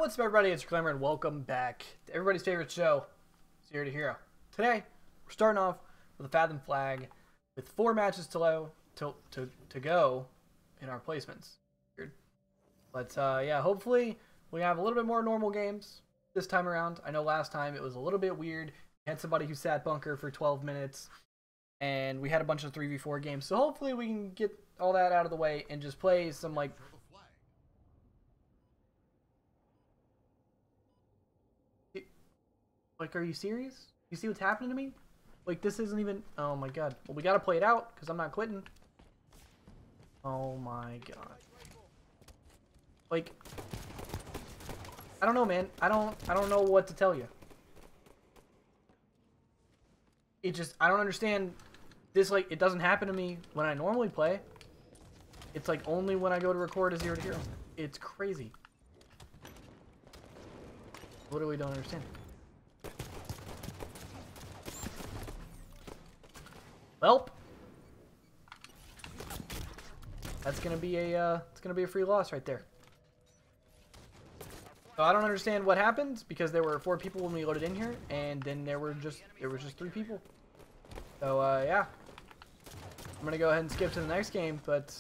What's up, everybody? It's Glamour, and welcome back to everybody's favorite show, Zero to Hero. Today, we're starting off with a Fathom flag with 4 matches to go in our placements. Weird. But yeah, hopefully we have a little bit more normal games this time around. I know last time it was a little bit weird. We had somebody who sat bunker for 12 minutes, and we had a bunch of 3v4 games. So hopefully we can get all that out of the way and just play some Like, are you serious? You see what's happening to me? Like, this isn't even... Oh, my God. Well, we gotta play it out, because I'm not quitting. Oh, my God. Like... I don't know, man. I don't know what to tell you. It just... I don't understand this, like, it doesn't happen to me when I normally play. It's, like, only when I go to record a Zero to Hero. It's crazy. Literally don't understand. Welp. That's gonna be a it's gonna be a free loss right there. So I don't understand what happened, because there were 4 people when we loaded in here, and then there was just 3 people. So yeah, I'm gonna go ahead and skip to the next game. But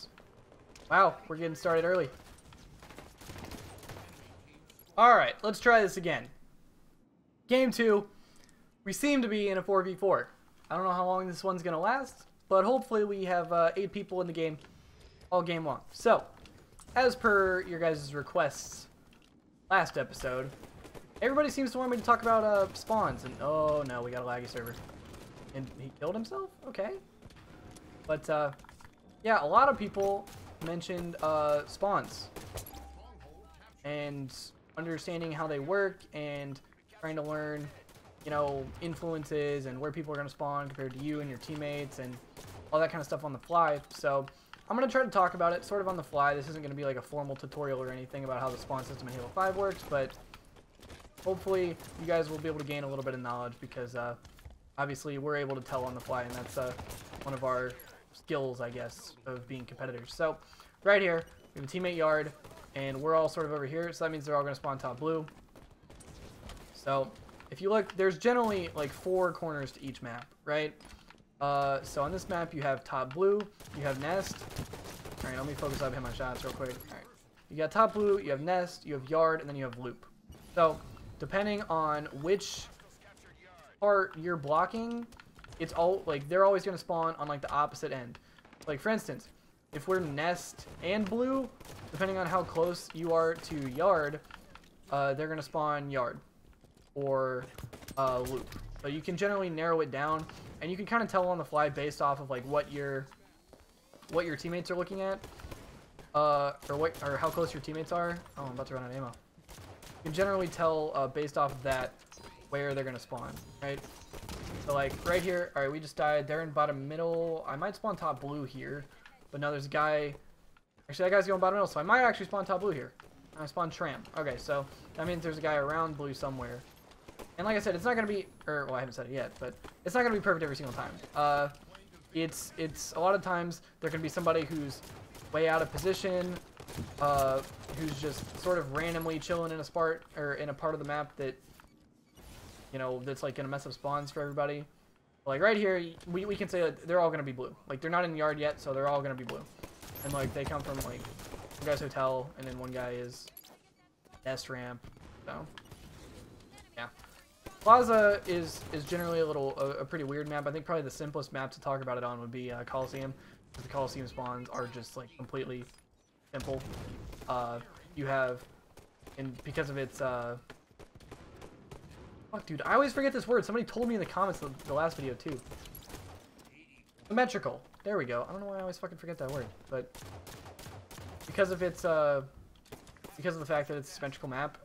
wow, we're getting started early. All right, let's try this again. Game 2. We seem to be in a 4v4. I don't know how long this one's going to last, but hopefully we have 8 people in the game all game long. So, as per your guys' requests last episode, everybody seems to want me to talk about spawns. And oh no, we got a laggy server. And he killed himself? Okay. But yeah, a lot of people mentioned spawns. And understanding how they work and trying to learn, you know, influences and where people are going to spawn compared to you and your teammates and all that kind of stuff on the fly. So I'm going to try to talk about it sort of on the fly. This isn't going to be like a formal tutorial or anything about how the spawn system in Halo 5 works, but hopefully you guys will be able to gain a little bit of knowledge, because obviously we're able to tell on the fly, and that's one of our skills, I guess, of being competitors. So right here, we have a teammate yard, and we're all sort of over here, so that means they're all going to spawn top blue. So if you look, there's generally like 4 corners to each map, right? So on this map, you have top blue, you have nest. All right, let me focus on hitting my shots real quick. All right, you got top blue, you have nest, you have yard, and then you have loop. So depending on which part you're blocking, it's all like they're always going to spawn on like the opposite end. Like for instance, if we're nest and blue, depending on how close you are to yard, they're going to spawn yard or loop. So you can generally narrow it down, and you can kind of tell on the fly based off of like what your teammates are looking at, or how close your teammates are. Oh, I'm about to run out of ammo. You can generally tell based off of that where they're gonna spawn, right? So like right here, all right, we just died. They're in bottom middle. I might spawn top blue here, but no, there's a guy. Actually, that guy's going bottom middle, so I might actually spawn top blue here. I spawned tram. Okay, so that means there's a guy around blue somewhere. And like I said, it's not going to be, or well, I haven't said it yet, but it's not going to be perfect every single time. It's a lot of times there can be somebody who's way out of position, who's just sort of randomly chilling in a part of the map that, you know, that's like going to mess up spawns for everybody. Like right here, we can say that they're all going to be blue. Like they're not in the yard yet, so they're all going to be blue. And like they come from like one guy's hotel, and then one guy is nest ramp. So yeah. Plaza is generally a pretty weird map. I think probably the simplest map to talk about it on would be Coliseum, because the Coliseum spawns are just like completely simple. You have, and because of its fuck, dude, I always forget this word. Somebody told me in the comments the last video too. Symmetrical. There we go. I don't know why I always fucking forget that word, but because of its because of the fact that it's a symmetrical map,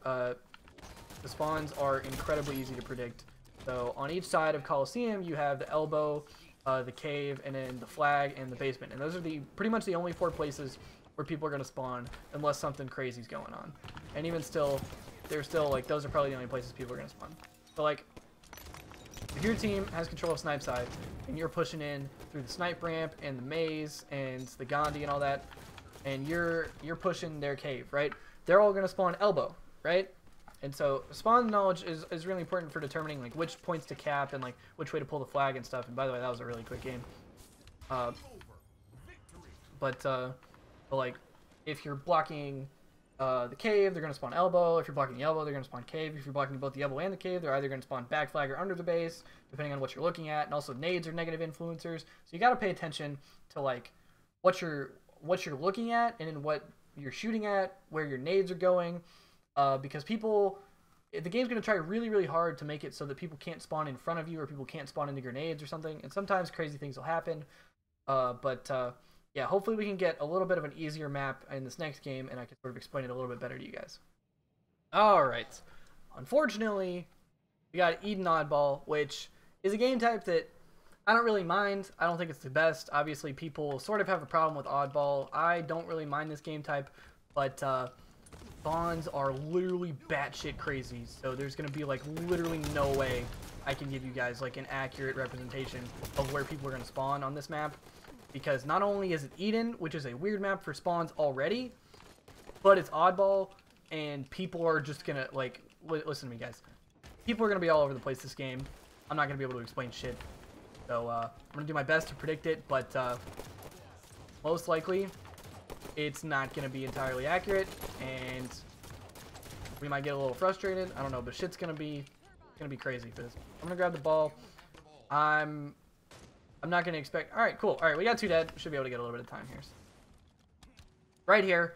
the spawns are incredibly easy to predict. So on each side of Coliseum, you have the elbow, the cave, and then the flag and the basement. And those are pretty much the only 4 places where people are going to spawn unless something crazy is going on. And even still, they're still like, those are probably the only places people are going to spawn. So like, if your team has control of snipe side and you're pushing in through the snipe ramp and the maze and the Gandhi and all that, and you're pushing their cave, right? They're all going to spawn elbow, right? And so spawn knowledge is really important for determining like which points to cap and like which way to pull the flag and stuff. And by the way, that was a really quick game. But like if you're blocking the cave, they're going to spawn elbow. If you're blocking the elbow, they're going to spawn cave. If you're blocking both the elbow and the cave, they're either going to spawn back flag or under the base, depending on what you're looking at. And also nades are negative influencers. So you got to pay attention to like what you're looking at and in what you're shooting at, where your nades are going, because the game's going to try really, really hard to make it so that people can't spawn in front of you or people can't spawn into grenades or something. And sometimes crazy things will happen. Yeah, hopefully we can get a little bit of an easier map in this next game, and I can sort of explain it a little bit better to you guys. Alright. Unfortunately, we got Eden Oddball, which is a game type that I don't really mind. I don't think it's the best. Obviously, people sort of have a problem with Oddball. I don't really mind this game type, but spawns are literally batshit crazy, so there's going to be like literally no way I can give you guys like an accurate representation of where people are going to spawn on this map. Because not only is it Eden, which is a weird map for spawns already, but it's Oddball, and people are just gonna, like, listen to me, guys. People are gonna be all over the place this game. I'm not gonna be able to explain shit. So, I'm gonna do my best to predict it, but, most likely, it's not gonna be entirely accurate, and we might get a little frustrated. I don't know, but shit's gonna be crazy for this. I'm gonna grab the ball. I'm not going to expect... Alright, cool. Alright, we got 2 dead. Should be able to get a little bit of time here. Right here,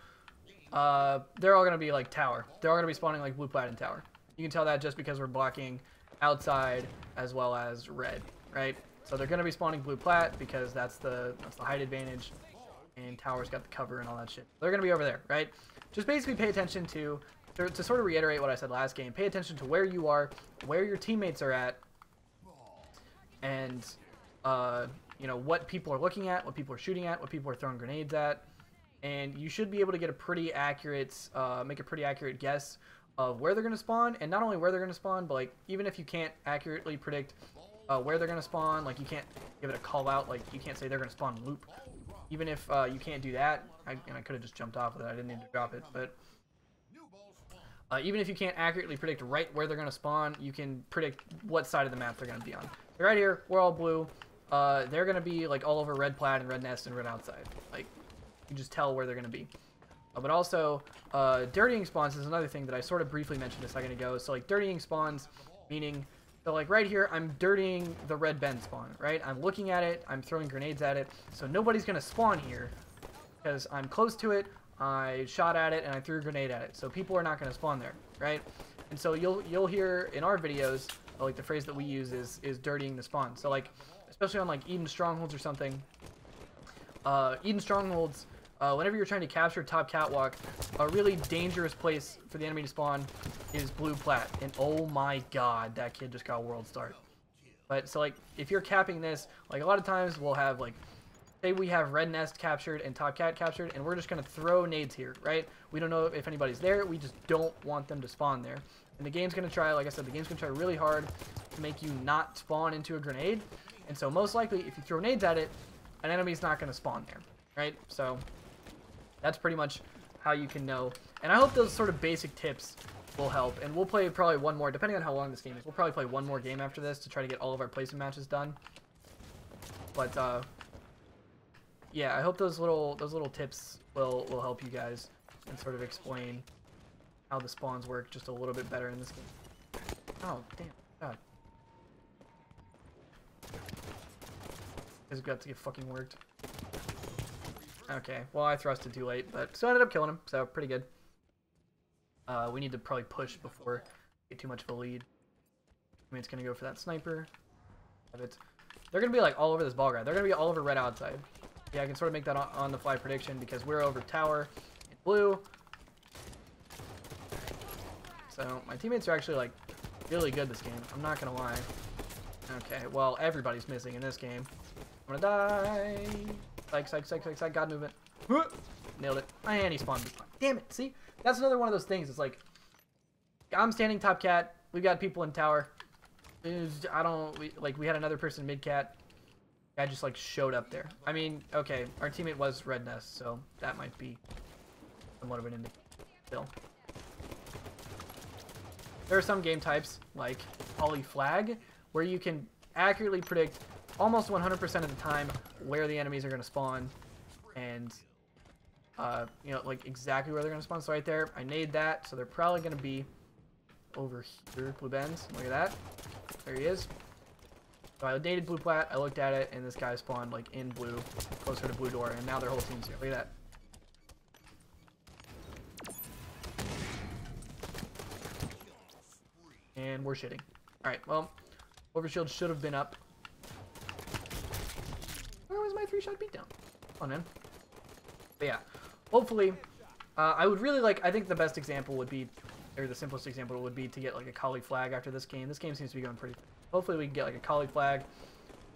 they're all going to be, like, tower. They're all going to be spawning, like, blue, plat, and tower. You can tell that just because we're blocking outside as well as red, right? So they're going to be spawning blue, plat because that's the height advantage, and tower's got the cover and all that shit. They're going to be over there, right? Just basically pay attention to sort of reiterate what I said last game, pay attention to where you are, where your teammates are at, and... you know, what people are looking at, what people are shooting at, what people are throwing grenades at, and you should be able to get a pretty accurate, make a pretty accurate guess of where they're going to spawn, and not only where they're going to spawn, but like, even if you can't accurately predict where they're going to spawn, like you can't give it a call out, like you can't say they're going to spawn loop, even if you can't do that, and I could have just jumped off with it, I didn't need to drop it, but even if you can't accurately predict right where they're going to spawn, you can predict what side of the map they're going to be on. So right here, we're all blue. They're going to be like all over red plat and red nest and red outside. Like, you can just tell where they're going to be. But also, dirtying spawns is another thing that I sort of briefly mentioned a second ago. So like dirtying spawns, meaning, so like right here, I'm dirtying the red bend spawn, right? I'm looking at it, I'm throwing grenades at it, so nobody's going to spawn here because I'm close to it, I shot at it, and I threw a grenade at it. So people are not going to spawn there, right? And so you'll hear in our videos, like the phrase that we use is dirtying the spawn. So like, especially on like Eden Strongholds or something. Eden Strongholds, whenever you're trying to capture top catwalk, a really dangerous place for the enemy to spawn is blue plat. And oh my god, that kid just got a world start. But so like, if you're capping this, like a lot of times we'll have like, say we have red nest captured and top cat captured, and we're just gonna throw nades here, right? We don't know if anybody's there, we just don't want them to spawn there. And the game's gonna try, like I said, the game's gonna try really hard to make you not spawn into a grenade. And so most likely, if you throw nades at it, an enemy's not going to spawn there, right? So that's pretty much how you can know. And I hope those sort of basic tips will help. And we'll play probably one more, depending on how long this game is. We'll probably play one more game after this to try to get all of our placement matches done. But yeah, I hope those little tips will help you guys and sort of explain how the spawns work just a little bit better in this game. Oh damn, god. His guts get fucking worked. Okay, well I thrusted too late, but still ended up killing him, so pretty good. We need to probably push before we get too much of a lead. I mean, it's gonna go for that sniper. They're gonna be like all over this ball guy. They're gonna be all over red outside. Yeah, I can sort of make that on the fly prediction because we're over tower in blue. So my teammates are actually like really good this game. I'm not gonna lie. Okay, well everybody's missing in this game. I'm gonna die. Psych, psych, psych, psych, psych. God movement. Nailed it. And he spawned. Damn it. See? That's another one of those things. It's like, I'm standing top cat. We've got people in tower. We had another person mid cat. Guy just like showed up there. I mean, okay, our teammate was red nest, so that might be somewhat of an indicator still. there are some game types, like poly flag, where you can accurately predict almost 100% of the time where the enemies are going to spawn, and you know, like exactly where they're going to spawn. So right there, I nade that, so they're probably going to be over here. Blue Bends, look at that. There he is. So I naded blue plat, I looked at it, and this guy spawned like in blue, closer to blue door, and now their whole team's here. Look at that. And we're shitting. Alright, well, overshield should have been up. Where was my 3-shot beatdown? Oh, man. But yeah, hopefully, I would really like, I think the best example would be, or the simplest example would be to get like a colleague flag after this game. This game seems to be going pretty, hopefully we can get like a colleague flag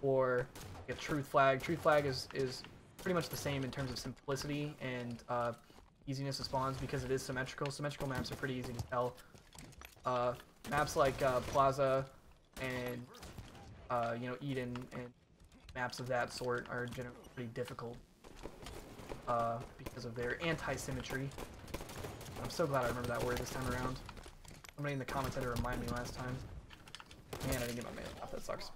or a truth flag. Truth flag is pretty much the same in terms of simplicity and easiness of spawns because it is symmetrical. Symmetrical maps are pretty easy to tell. Maps like Plaza and you know, Eden and maps of that sort are generally pretty difficult because of their anti-symmetry. I'm so glad I remember that word this time around. Somebody in the comments had to remind me last time. Man, I didn't get my mail off. That sucks.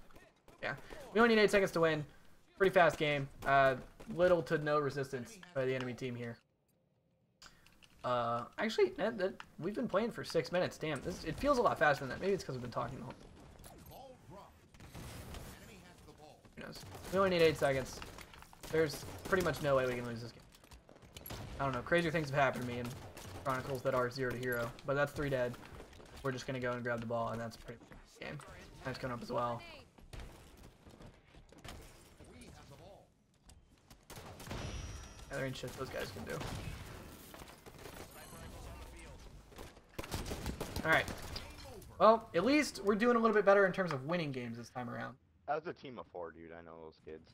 Yeah, we only need 8 seconds to win. Pretty fast game. Little to no resistance by the enemy team here. Actually, we've been playing for 6 minutes. Damn, it feels a lot faster than that. Maybe it's because we've been talking the whole time. Who knows? We only need 8 seconds. There's pretty much no way we can lose this game. I don't know. Crazier things have happened to me in Chronicles that are 0 to hero, but that's 3 dead. We're just gonna go and grab the ball, and that's a pretty good game. That's coming up as well. Yeah, there ain't shit those guys can do. Alright. Well, at least we're doing a little bit better in terms of winning games this time around. That was a team of 4, dude. I know those kids.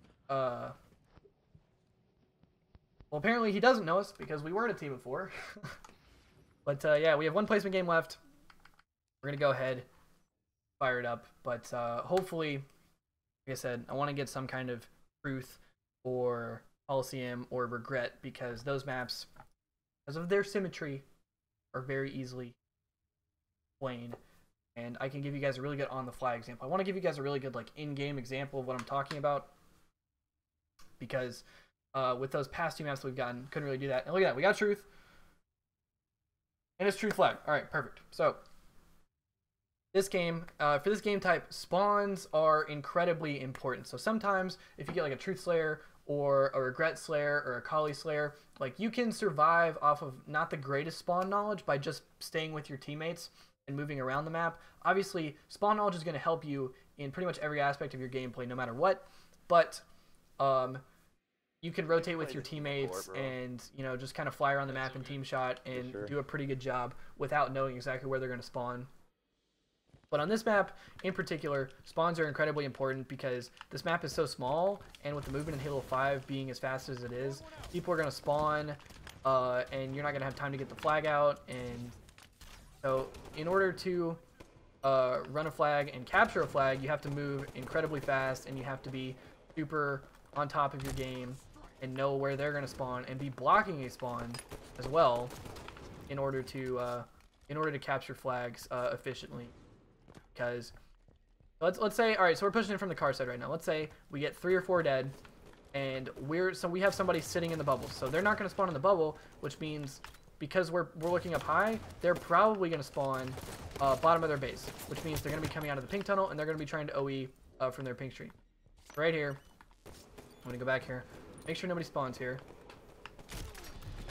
Well, apparently he doesn't know us because we weren't a team of 4. But, yeah, we have 1 placement game left. We're going to go ahead, fire it up. But, hopefully, like I said, I want to get some kind of truth or Coliseum or Regret because those maps, because of their symmetry, are very easily played. And I can give you guys a really good on-the-fly example. I want to give you guys a really good, like, in-game example of what I'm talking about. Because with those past 2 maps we've gotten, couldn't really do that. And look at that, we got truth. And it's truth flag. Alright, perfect. So, this game, for this game type, spawns are incredibly important. So sometimes, if you get like a truth slayer, or a regret slayer, or a collie slayer, like you can survive off of not the greatest spawn knowledge by just staying with your teammates and moving around the map. Obviously, spawn knowledge is going to help you in pretty much every aspect of your gameplay, no matter what. But, you can rotate with your teammates and, you know, just kind of fly around the map and team shot and do a pretty good job without knowing exactly where they're going to spawn. But on this map, in particular, spawns are incredibly important because this map is so small, and with the movement in Halo 5 being as fast as it is, people are going to spawn, and you're not going to have time to get the flag out. And so, in order to run a flag and capture a flag, you have to move incredibly fast, and you have to be super on top of your game and know where they're going to spawn and be blocking a spawn as well in order to capture flags efficiently. Because let's say, all right, so we're pushing in from the car side right now. Let's say we get 3 or 4 dead, and we have somebody sitting in the bubble, so they're not going to spawn in the bubble, which means because we're looking up high, they're probably going to spawn bottom of their base, which means they're going to be coming out of the pink tunnel and they're going to be trying to OE from their pink stream. Right here, I'm going to go back here. Make sure nobody spawns here.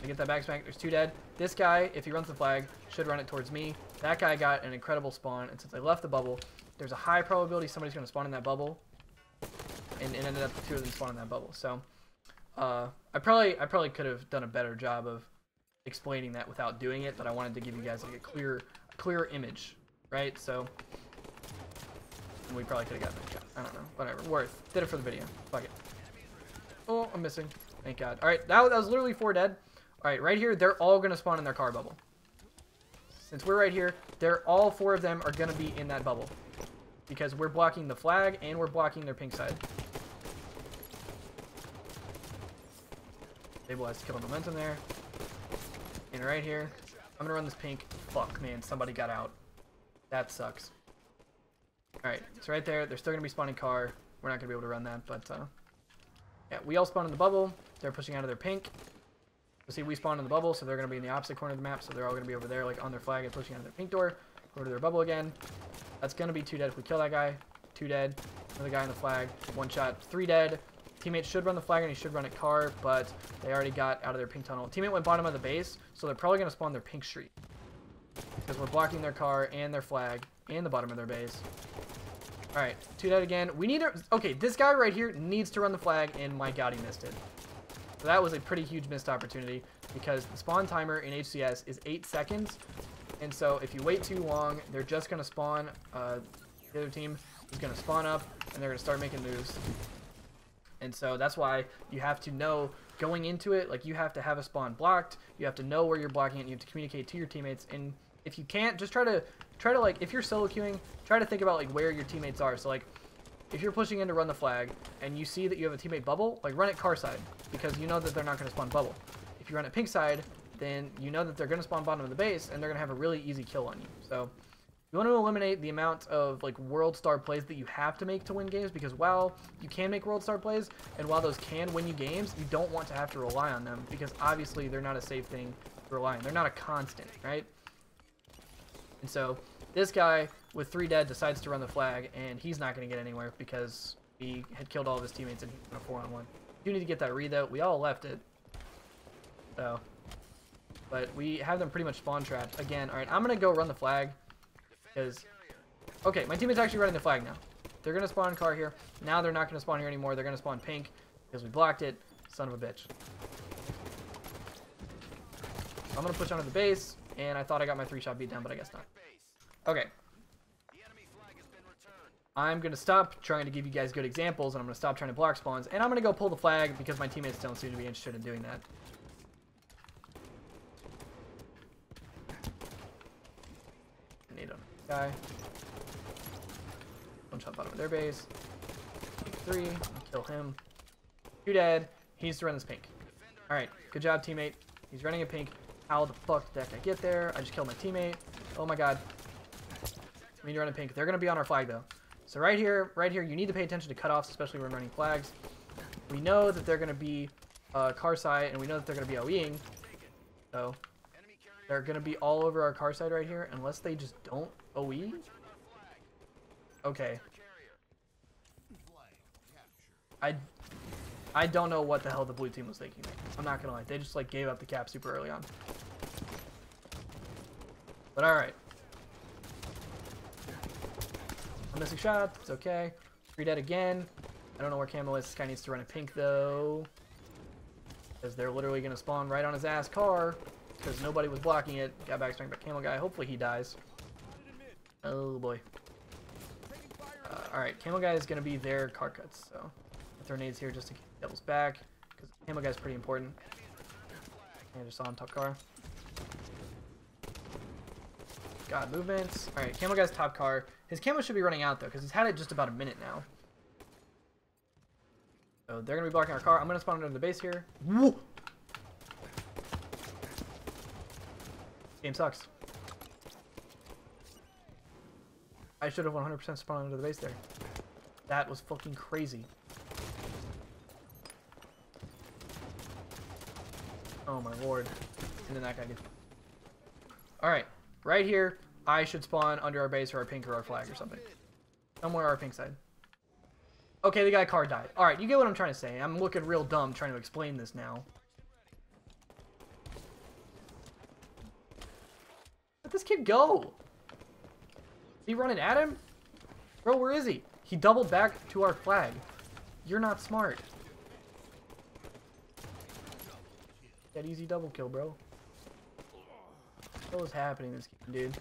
I get that back smack. There's 2 dead. This guy, if he runs the flag, should run it towards me. That guy got an incredible spawn, and since I left the bubble, there's a high probability somebody's going to spawn in that bubble, and it ended up 2 of them spawn in that bubble. So, I probably could have done a better job of explaining that without doing it, but I wanted to give you guys like a clear image, right? So, and we probably could have gotten that shot. I don't know. Whatever. Worth. Did it for the video. Fuck it. Oh, I'm missing. Thank God. All right, that was literally 4 dead. All right, right here, they're all going to spawn in their car bubble. Since we're right here, all 4 of them are going to be in that bubble. Because we're blocking the flag, and we're blocking their pink side. Stabilize to kill the momentum there. And right here, I'm going to run this pink. Fuck, man, somebody got out. That sucks. Alright, so right there, they're still going to be spawning car. We're not going to be able to run that, but yeah, we all spawn in the bubble. They're pushing out of their pink. You see, we spawned in the bubble, so they're going to be in the opposite corner of the map, so they're all going to be over there, like on their flag and pushing out of their pink door. Go to their bubble again. That's going to be 2 dead if we kill that guy. 2 dead. Another guy on the flag. 1 shot. 3 dead. Teammate should run the flag and he should run at car, but they already got out of their pink tunnel. Teammate went bottom of the base, so they're probably going to spawn their pink street. Because we're blocking their car and their flag and the bottom of their base. Alright, 2 dead again. We need to... Okay, this guy right here needs to run the flag, and my god, he missed it. So that was a pretty huge missed opportunity, because the spawn timer in HCS is 8 seconds. And so if you wait too long, they're just going to spawn. The other team is going to spawn up, and they're going to start making moves. And so that's why you have to know going into it, like you have to have a spawn blocked. You have to know where you're blocking it. And you have to communicate to your teammates. And if you can't, just try to like, if you're solo queuing, try to think about like where your teammates are. So like if you're pushing in to run the flag and you see that you have a teammate bubble, like run it car side, because you know that they're not going to spawn bubble. If you run it pink side, then you know that they're going to spawn bottom of the base and they're going to have a really easy kill on you. So you want to eliminate the amount of like world star plays that you have to make to win games, because while you can make world star plays and while those can win you games, you don't want to have to rely on them, because obviously they're not a safe thing to rely on. They're not a constant, right? And so this guy with 3 dead decides to run the flag, and he's not going to get anywhere because he had killed all of his teammates and he won a 4-on-1. You need to get that read though. We all left it. So, but we have them pretty much spawn trapped again. All right, I'm going to go run the flag. Because, okay, my teammate's actually running the flag now. They're going to spawn car here. Now they're not going to spawn here anymore. They're going to spawn pink because we blocked it. Son of a bitch. I'm going to push onto the base, and I thought I got my 3-shot beat down, but I guess not. Okay. I'm going to stop trying to give you guys good examples, and I'm going to stop trying to block spawns, and I'm going to go pull the flag because my teammates don't seem to be interested in doing that. Need him. Guy. 1 shot bottom of their base. Take 3. I'll kill him. 2 dead. He needs to run this pink. Alright. Good job, teammate. He's running a pink. How the fuck did that guy get there? I just killed my teammate. Oh my god. We need to run a pink. They're going to be on our flag, though. So right here, you need to pay attention to cutoffs, especially when running flags. We know that they're going to be car side, and we know that they're going to be OEing. So they're going to be all over our car side right here, unless they just don't OE. Okay. I don't know what the hell the blue team was thinking. I'm not going to lie. They just like gave up the cap super early on. But alright. I'm missing shot. It's okay. 3 dead again. I don't know where Camo is. This guy needs to run a pink though, because they're literally going to spawn right on his ass car. Because nobody was blocking it. Got back strength by Camo guy. Hopefully he dies. Oh boy. Alright, Camo guy is going to be their car cuts. So, throw nades here just to keep devils back. Because Camo guy is pretty important. And just saw him top car. God, movements. Alright, Camo guy's top car. His camo should be running out though, because he's had it just about a minute now. So they're going to be blocking our car. I'm going to spawn under the base here. Woo! Game sucks. I should have 100% spawned under the base there. That was fucking crazy. Oh my lord. And then that guy did. Alright. Right here, I should spawn under our base or our pink or our flag or something. Somewhere our pink side. Okay, the guy car died. Alright, you get what I'm trying to say. I'm looking real dumb trying to explain this now. Let this kid go. Is he running at him? Bro, where is he? He doubled back to our flag. You're not smart. That easy double kill, bro. What was happening this game, dude?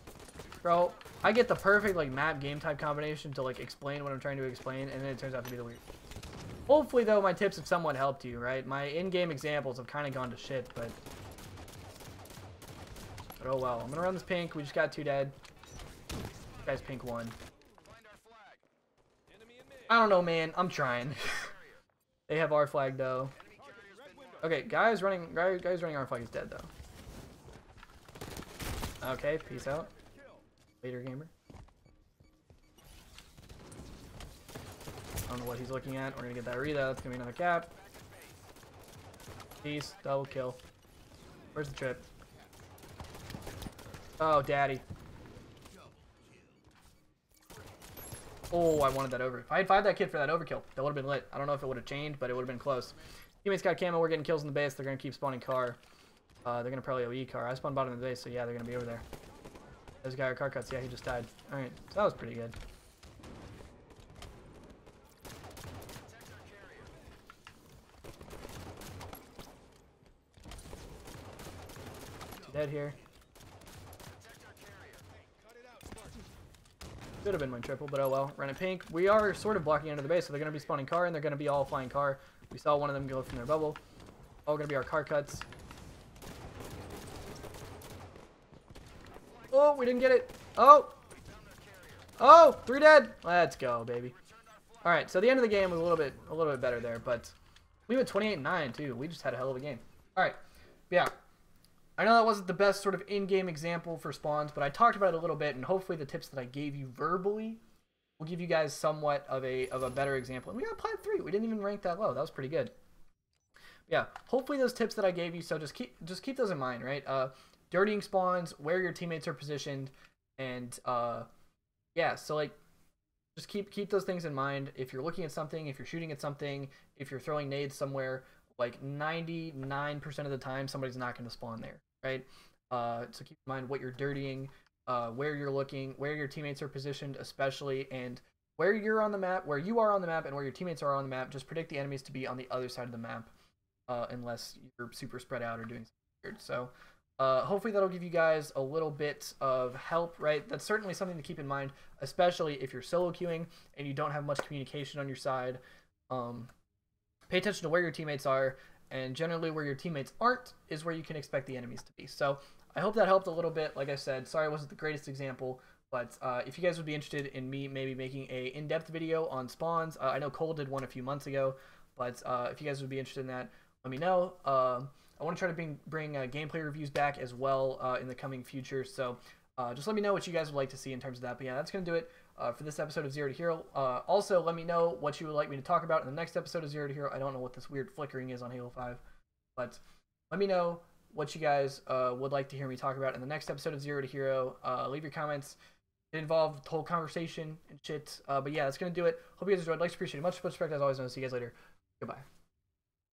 Bro, I get the perfect like map game type combination to like explain what I'm trying to explain, and then it turns out to be the weird. Hopefully though my tips have somewhat helped you, right? My in-game examples have kind of gone to shit, but oh well. I'm gonna run this pink. We just got 2 dead. This guy's pink 1. I don't know, man. I'm trying. They have our flag though. Okay, guy's running our flag is dead though. Okay, peace out. Later, gamer. I don't know what he's looking at. We're gonna get that Rita. That's gonna be another cap. Peace. Double kill. Where's the trip? Oh, daddy. Oh, I wanted that over. If I had 5 that kid for that overkill, that would have been lit. I don't know if it would have changed, but it would have been close. Teammates got camo. We're getting kills in the base. They're going to keep spawning car. They're going to probably OE car. I spawned bottom of the base, so yeah, they're going to be over there. There's a guy with car cuts. Yeah, he just died. All right, so that was pretty good. Dead here. Could have been my triple, but oh well. Running pink. We are sort of blocking under the base, so they're going to be spawning car, and they're going to be all flying car. We saw one of them go from their bubble. All going to be our car cuts. Oh, we didn't get it. Oh! Oh! 3 dead! Let's go, baby. Alright, so the end of the game was a little bit better there, but we went 28-9 too. We just had a hell of a game. Alright. Yeah. I know that wasn't the best sort of in-game example for spawns, but I talked about it a little bit, and hopefully the tips that I gave you verbally will give you guys somewhat of a better example. And we got plat 3. We didn't even rank that low. That was pretty good. Yeah, hopefully those tips that I gave you, so just keep those in mind, right? Dirtying spawns, where your teammates are positioned, and yeah, so like just keep those things in mind. If you're looking at something, if you're shooting at something, if you're throwing nades somewhere, like 99% of the time somebody's not going to spawn there, right? So keep in mind what you're dirtying, where you're looking, where your teammates are positioned especially, and where you're on the map, where you are on the map, and where your teammates are on the map. Just predict the enemies to be on the other side of the map, unless you're super spread out or doing something weird. So hopefully that'll give you guys a little bit of help, right? That's certainly something to keep in mind, especially if you're solo queuing and you don't have much communication on your side. Pay attention to where your teammates are, and generally where your teammates aren't is where you can expect the enemies to be. So I hope that helped a little bit. Like I said, sorry it wasn't the greatest example, but if you guys would be interested in me maybe making a in-depth video on spawns, I know Cole did one a few months ago, but if you guys would be interested in that, let me know. I want to try to bring gameplay reviews back as well in the coming future, so just let me know what you guys would like to see in terms of that. But yeah, that's going to do it for this episode of Zero to Hero. Also, let me know what you would like me to talk about in the next episode of Zero to Hero. I don't know what this weird flickering is on Halo 5, but let me know what you guys would like to hear me talk about in the next episode of Zero to Hero. Leave your comments. It involved the whole conversation and shit. But yeah, that's going to do it. Hope you guys enjoyed. Likes, appreciated. Much respect as always, and I'll see you guys later. Goodbye.